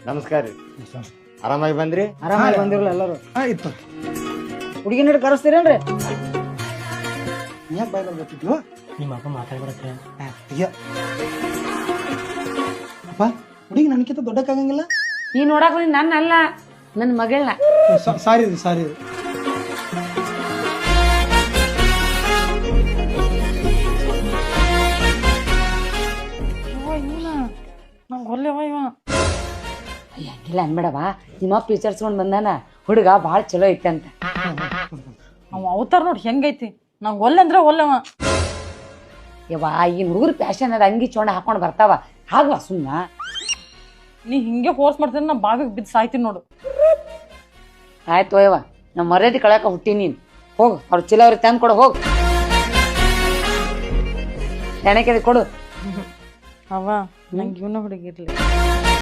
ನಮಸ್ಕಾರ ರೀ. ಆರಾಮಾಗಿ ಬಂದ್ರಿ? ಆರಾಮಾಗಿ ಬಂದಿರಲ್ಲ ಎಲ್ಲರೂ. ಆಯ್ತು. ಹುಡುಗಿನ ಹಿಡಿದು ಕರೆಸ್ತೀರೇನ್ರಿ? ಯಾಕೆ ಬಾಯ್ ಬರ್ಬೇಕಿದ್ವು? ನಿಮ್ಮ ಅಪ್ಪ ಮಾತಾಡ್ಬಿಡತ್ತೆ. ಅಯ್ಯ ಅಪ್ಪ, ಹುಡುಗಿ ನನಗಿಂತ ದೊಡ್ಡಕ್ಕಾಗಂಗಿಲ್ಲ. ನೀ ನೋಡಕ್ ನನ್ನ ಅಲ್ಲ, ನನ್ನ ಮಗಳನ್ನ. ಸಾರಿ ರೀ, ಸಾರಿ ರೀ. ನಂಗೆ ಒಲ್ಲೆವ ಇವ. ಹಂಗಿಲ್ಲ ಅನ್ಬೇಡವ, ನಿಮ್ಮಪ್ಪ ವಿಚಾರಿಸ್ಕೊಂಡ್ ಬಂದಾನ, ಹುಡುಗ ಭಾಳ ಚಲೋ ಐತೆ ಅಂತ. ಅವ ಅವತಾರ ನೋಡಿ ಹೆಂಗೈತಿ, ನಂಗೆ ಒಲ್ಲೆ ಅಂದ್ರೆ ಒಲ್ಲೆವ. ಯವ್ವ, ಈಗಿನ ಹುಡುಗರು ಪ್ಯಾಶನ್ ಅದ, ಅಂಗಿ ಚೋಣ ಹಾಕೊಂಡು ಬರ್ತಾವ, ಹಾಗವ ಸುಮ್ಮ. ನೀ ಹಿಂಗೆ ಫೋರ್ಸ್ ಮಾಡ್ತೀನಿ, ನಾ ಬಾವಿಗೆ ಬಿದ್ದು ಸಾಯ್ತೀನಿ ನೋಡು. ಆಯ್ತು ಯವ್ವ, ನಮ್ಮ ಮರ್ಯಾದೆ ಕಳ್ಯಾಕ ಹುಟ್ಟಿ ನೀನು. ಹೋಗು, ಅವ್ರ ಚಲೋ ಅವ್ರಿಗೆ ತಂದು ಕೊಡು, ಹೋಗು. ಎಣೆಕೆ ಕೊಡು. ಅವ ನಂಗೆ ಇವನ ಹುಡುಗಿರ್ಲಿ.